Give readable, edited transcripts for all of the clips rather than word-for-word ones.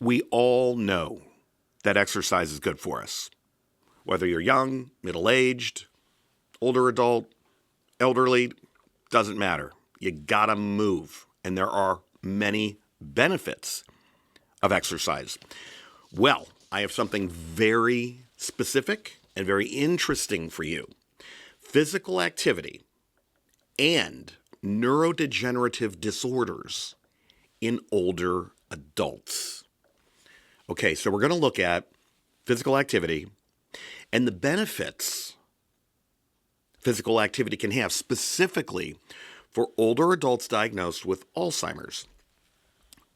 We all know that exercise is good for us. Whether you're young, middle-aged, older adult, elderly, doesn't matter. You gotta move. And there are many benefits of exercise. Well, I have something very specific and very interesting for you. Physical activity and neurodegenerative disorders in older adults. Okay, so we're going to look at physical activity and the benefits physical activity can have specifically for older adults diagnosed with Alzheimer's,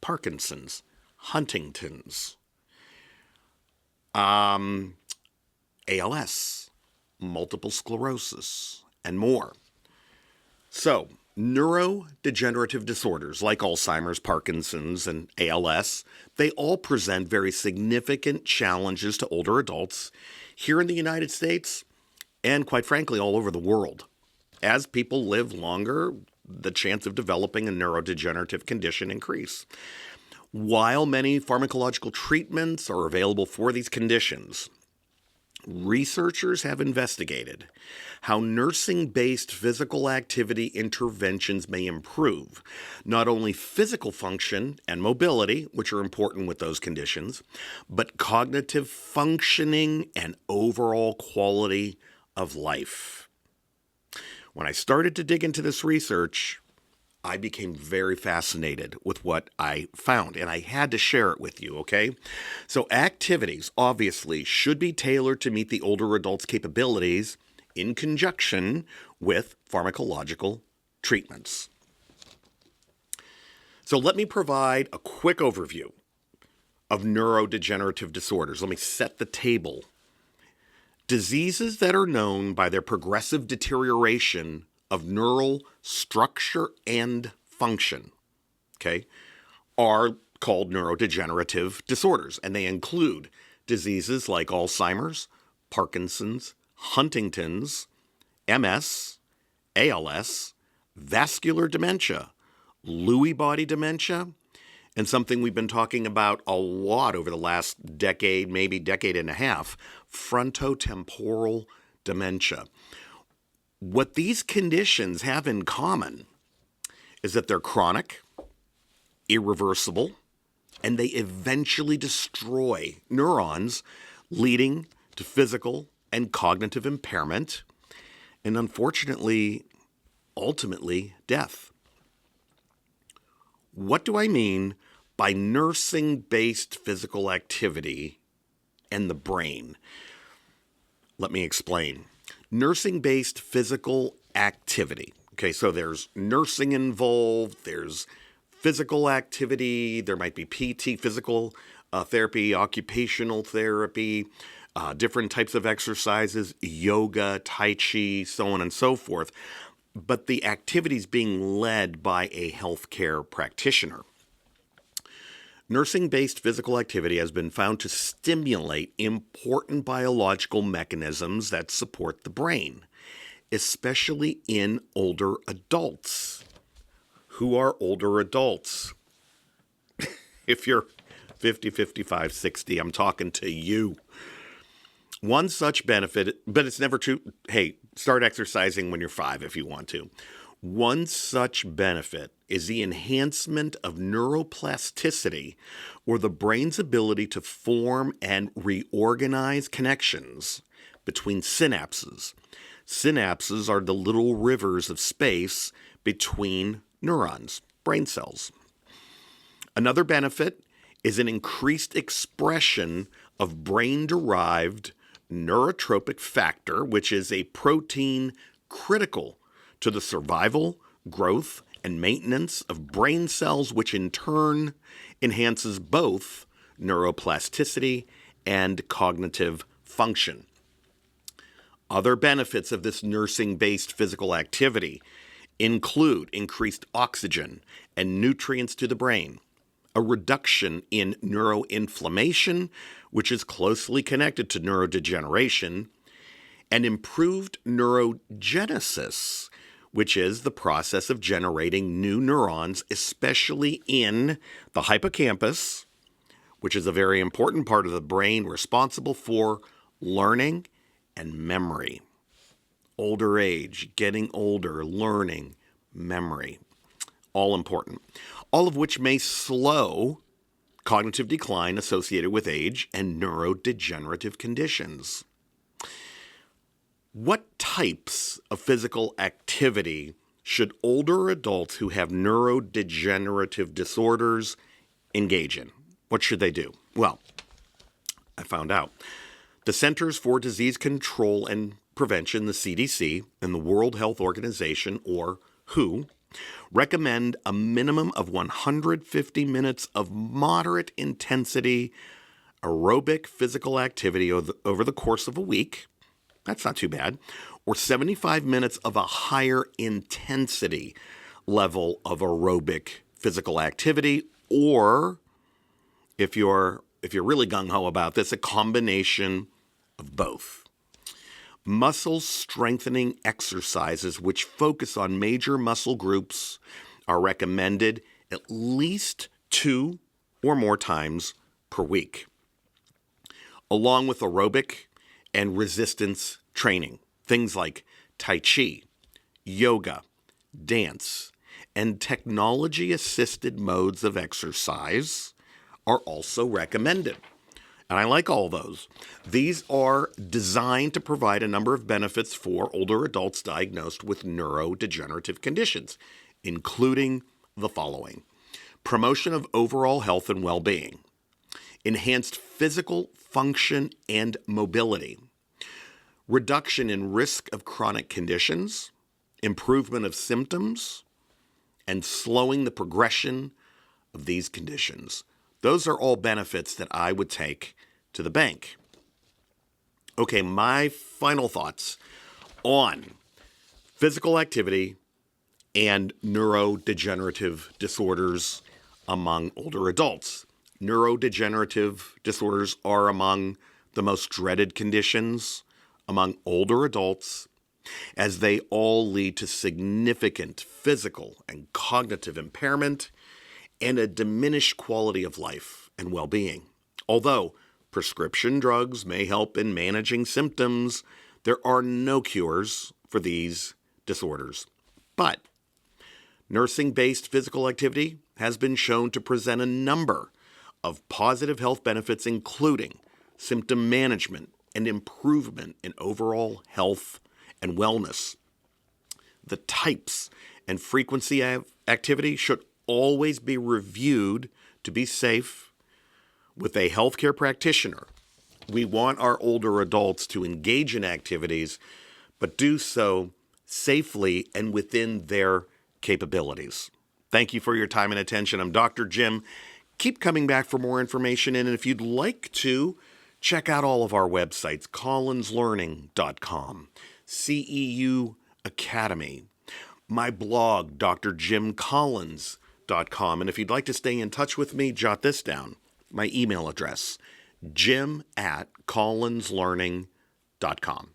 Parkinson's, Huntington's, ALS, multiple sclerosis, and more. So, neurodegenerative disorders like Alzheimer's, Parkinson's, and ALS, they all present very significant challenges to older adults here in the United States and, quite frankly, all over the world. As people live longer, the chance of developing a neurodegenerative condition increase. While many pharmacological treatments are available for these conditions, researchers have investigated how nursing-based physical activity interventions may improve not only physical function and mobility, which are important with those conditions, but cognitive functioning and overall quality of life. When I started to dig into this research, I became very fascinated with what I found, and I had to share it with you, okay? So activities, obviously, should be tailored to meet the older adult's capabilities in conjunction with pharmacological treatments. So let me provide a quick overview of neurodegenerative disorders. Let me set the table. Diseases that are known by their progressive deterioration of neural structure and function, okay, are called neurodegenerative disorders, and they include diseases like Alzheimer's, Parkinson's, Huntington's, MS, ALS, vascular dementia, Lewy body dementia, and something we've been talking about a lot over the last decade, maybe decade and a half, frontotemporal dementia. What these conditions have in common is that they're chronic, irreversible, and they eventually destroy neurons, leading to physical and cognitive impairment, and unfortunately, ultimately, death. What do I mean by nursing-based physical activity and the brain? Let me explain. Nursing-based physical activity. Okay, so there's nursing involved, there's physical activity, there might be PT, physical therapy, occupational therapy, different types of exercises, yoga, tai chi, so on and so forth. But the activity is being led by a healthcare practitioner. Nursing-based physical activity has been found to stimulate important biological mechanisms that support the brain, especially in older adults. Who are older adults? If you're 50, 55, 60, I'm talking to you. One such benefit, but it's never true. Hey, start exercising when you're 5 if you want to. One such benefit is the enhancement of neuroplasticity, or the brain's ability to form and reorganize connections between synapses. Synapses are the little rivers of space between neurons, brain cells. Another benefit is an increased expression of brain-derived neurotropic factor, which is a protein critical to the survival, growth, and maintenance of brain cells, which in turn enhances both neuroplasticity and cognitive function. Other benefits of this nursing-based physical activity include increased oxygen and nutrients to the brain, a reduction in neuroinflammation, which is closely connected to neurodegeneration, and improved neurogenesis, which is the process of generating new neurons, especially in the hippocampus, which is a very important part of the brain responsible for learning and memory. Older age, getting older, learning, memory, all important. All of which may slow cognitive decline associated with age and neurodegenerative conditions. What types of physical activity should older adults who have neurodegenerative disorders engage in? What should they do? Well, I found out. The Centers for Disease Control and Prevention, the CDC, and the World Health Organization, or WHO, recommend a minimum of 150 minutes of moderate intensity aerobic physical activity over the course of a week. That's not too bad. Or 75 minutes of a higher intensity level of aerobic physical activity, or if you're really gung-ho about this, a combination of both. Muscle strengthening exercises which focus on major muscle groups are recommended at least 2 or more times per week, along with aerobic and resistance training. Things like Tai Chi, yoga, dance, and technology-assisted modes of exercise are also recommended. And I like all those. These are designed to provide a number of benefits for older adults diagnosed with neurodegenerative conditions, including the following: promotion of overall health and well-being, enhanced physical function and mobility, reduction in risk of chronic conditions, improvement of symptoms, and slowing the progression of these conditions. Those are all benefits that I would take to the bank. Okay, my final thoughts on physical activity and neurodegenerative disorders among older adults. Neurodegenerative disorders are among the most dreaded conditions among older adults, as they all lead to significant physical and cognitive impairment and a diminished quality of life and well-being. Although prescription drugs may help in managing symptoms, there are no cures for these disorders. But nursing-based physical activity has been shown to present a number of positive health benefits, including symptom management and improvement in overall health and wellness. The types and frequency of activity should always be reviewed to be safe with a healthcare practitioner. We want our older adults to engage in activities, but do so safely and within their capabilities. Thank you for your time and attention. I'm Dr. Jim. Keep coming back for more information, and if you'd like to, check out all of our websites, collinslearning.com, CEU Academy, my blog, drjimcollins.com. And if you'd like to stay in touch with me, jot this down. My email address, jim@collinslearning.com.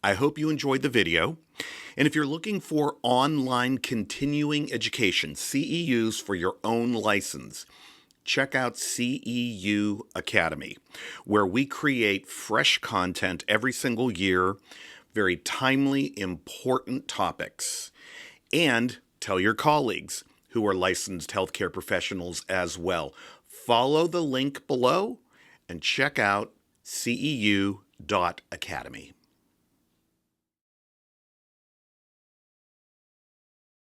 I hope you enjoyed the video. And if you're looking for online continuing education, CEUs for your own license, check out CEU Academy, where we create fresh content every single year, very timely, important topics. And tell your colleagues who are licensed healthcare professionals as well. Follow the link below and check out ceu.academy.